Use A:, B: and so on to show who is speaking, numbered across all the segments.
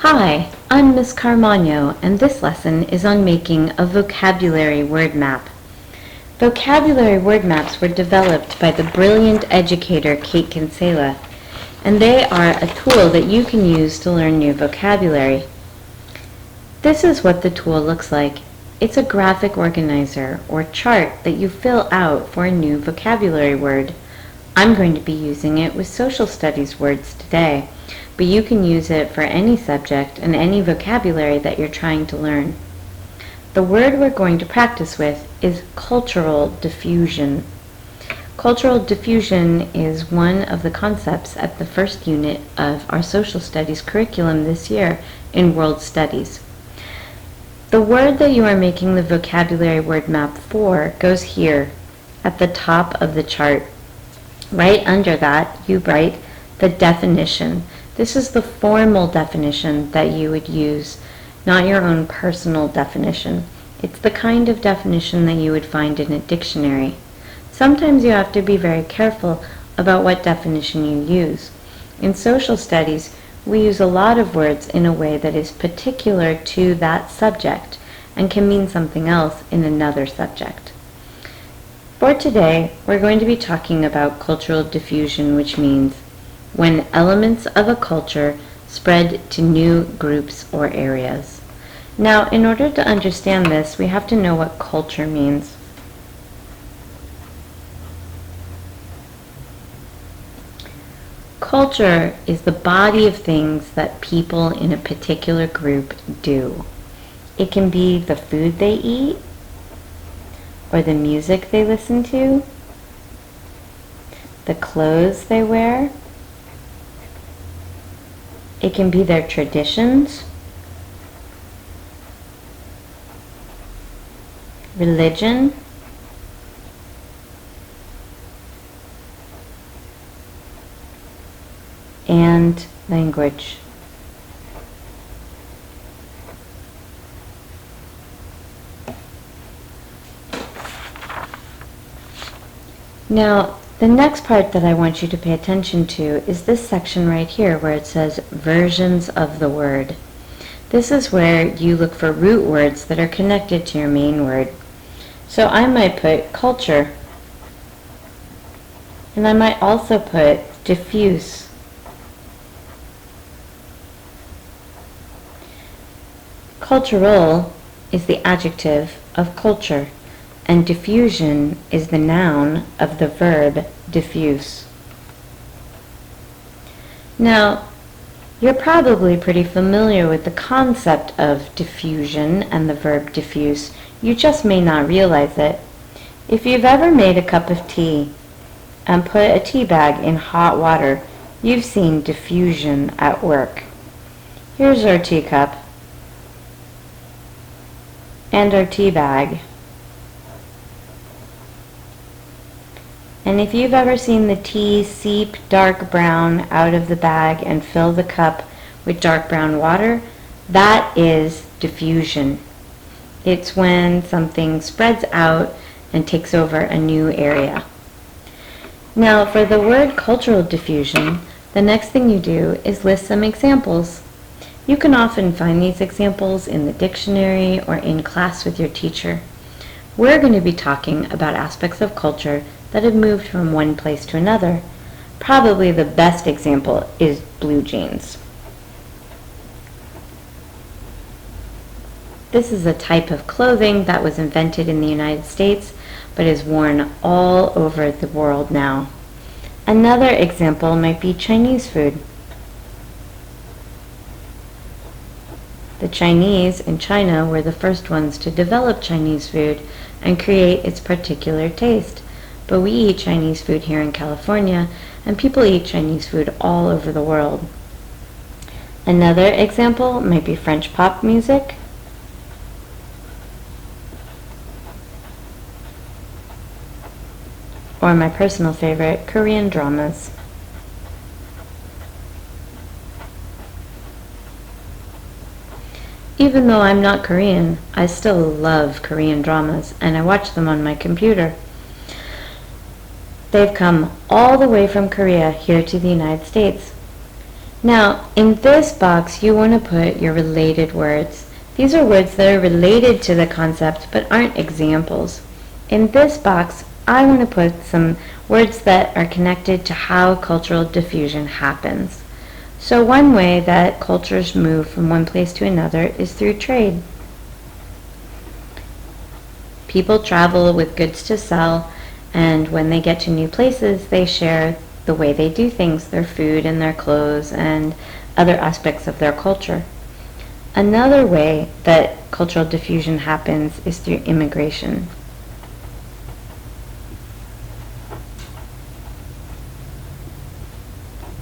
A: Hi, I'm Miss Caramagno, and this lesson is on making a vocabulary word map. Vocabulary word maps were developed by the brilliant educator Kate Kinsella, and they are a tool that you can use to learn new vocabulary. This is what the tool looks like. It's a graphic organizer or chart that you fill out for a new vocabulary word. I'm going to be using it with social studies words today, but you can use it for any subject and any vocabulary that you're trying to learn. The word we're going to practice with is cultural diffusion. Cultural diffusion is one of the concepts at the first unit of our social studies curriculum this year in World Studies. The word that you are making the vocabulary word map for goes here at the top of the chart. Right under that, you write the definition. This is the formal definition that you would use, not your own personal definition. It's the kind of definition that you would find in a dictionary. Sometimes you have to be very careful about what definition you use. In social studies, we use a lot of words in a way that is particular to that subject and can mean something else in another subject. For today, we're going to be talking about cultural diffusion, which means when elements of a culture spread to new groups or areas. Now, in order to understand this, we have to know what culture means. Culture is the body of things that people in a particular group do. It can be the food they eat, or the music they listen to, the clothes they wear. It can be their traditions, religion, and language. Now, the next part that I want you to pay attention to is this section right here where it says versions of the word. This is where you look for root words that are connected to your main word. So I might put culture, and I might also put diffuse. Cultural is the adjective of culture, and diffusion is the noun of the verb diffuse. Now, you're probably pretty familiar with the concept of diffusion and the verb diffuse. You just may not realize it. If you've ever made a cup of tea and put a tea bag in hot water, you've seen diffusion at work. Here's our teacup and our tea bag. And if you've ever seen the tea seep dark brown out of the bag and fill the cup with dark brown water, that is diffusion. It's when something spreads out and takes over a new area. Now, for the word cultural diffusion, the next thing you do is list some examples. You can often find these examples in the dictionary or in class with your teacher. We're going to be talking about aspects of culture that have moved from one place to another. Probably the best example is blue jeans. This is a type of clothing that was invented in the United States but is worn all over the world now. Another example might be Chinese food. The Chinese in China were the first ones to develop Chinese food and create its particular taste. But we eat Chinese food here in California, and people eat Chinese food all over the world. Another example might be French pop music, or my personal favorite, Korean dramas. Even though I'm not Korean, I still love Korean dramas, and I watch them on my computer. They've come all the way from Korea here to the United States. Now, in this box, you want to put your related words. These are words that are related to the concept but aren't examples. In this box, I want to put some words that are connected to how cultural diffusion happens. So one way that cultures move from one place to another is through trade. People travel with goods to sell, and when they get to new places, they share the way they do things, their food and their clothes and other aspects of their culture. Another way that cultural diffusion happens is through immigration.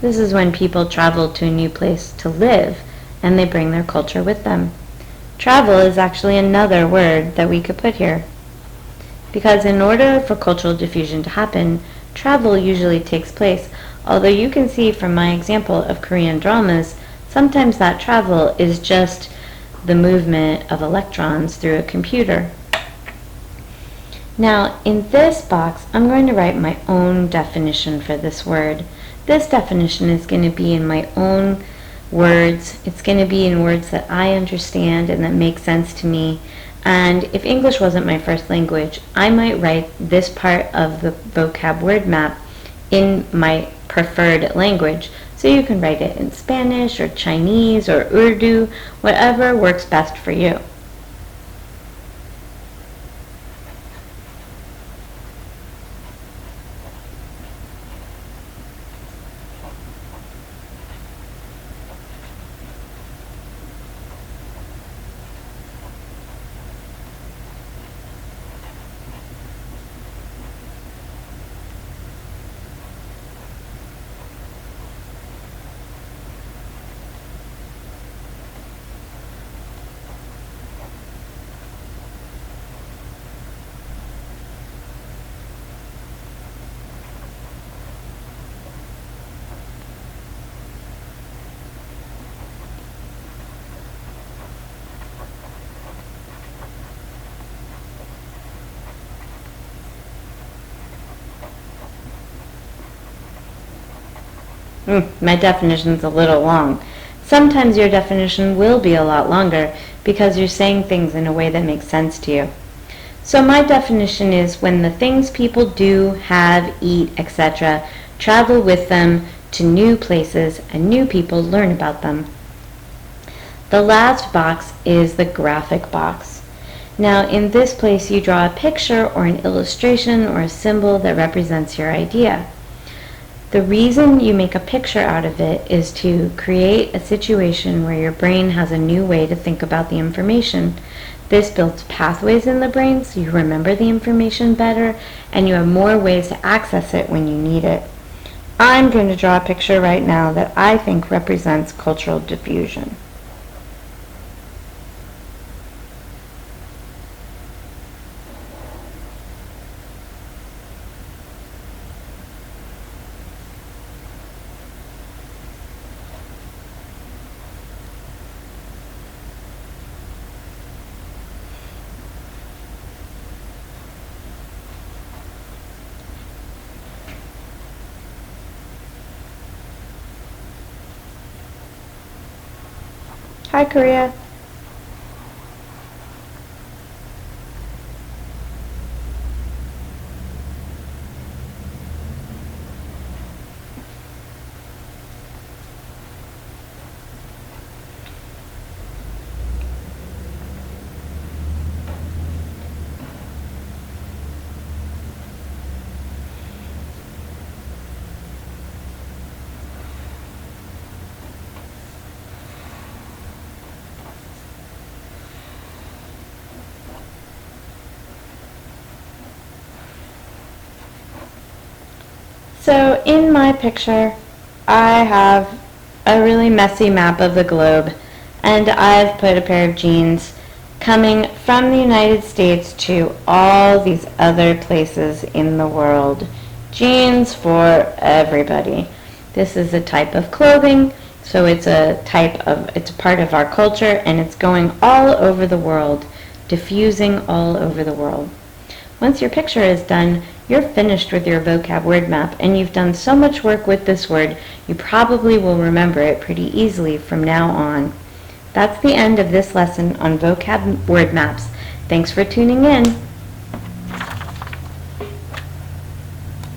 A: This is when people travel to a new place to live and they bring their culture with them. Travel is actually another word that we could put here, because in order for cultural diffusion to happen, travel usually takes place. Although you can see from my example of Korean dramas, sometimes that travel is just the movement of electrons through a computer. Now, in this box, I'm going to write my own definition for this word. This definition is going to be in my own words. It's going to be in words that I understand and that make sense to me. And if English wasn't my first language, I might write this part of the vocab word map in my preferred language. So you can write it in Spanish or Chinese or Urdu, whatever works best for you. My definition's a little long. Sometimes your definition will be a lot longer because you're saying things in a way that makes sense to you. So my definition is when the things people do, have, eat, etc. travel with them to new places and new people learn about them. The last box is the graphic box. Now in this place you draw a picture or an illustration or a symbol that represents your idea. The reason you make a picture out of it is to create a situation where your brain has a new way to think about the information. This builds pathways in the brain so you remember the information better and you have more ways to access it when you need it. I'm going to draw a picture right now that I think represents cultural diffusion. Hi, Korea. So in my picture, I have a really messy map of the globe, and I've put a pair of jeans coming from the United States to all these other places in the world. Jeans for everybody. This is a type of clothing, so it's a part of our culture, and it's going all over the world, diffusing all over the world. Once your picture is done, You're finished with your vocab word map, and you've done so much work with this word, you probably will remember it pretty easily from now on. That's the end of this lesson on vocab word maps. Thanks for tuning in.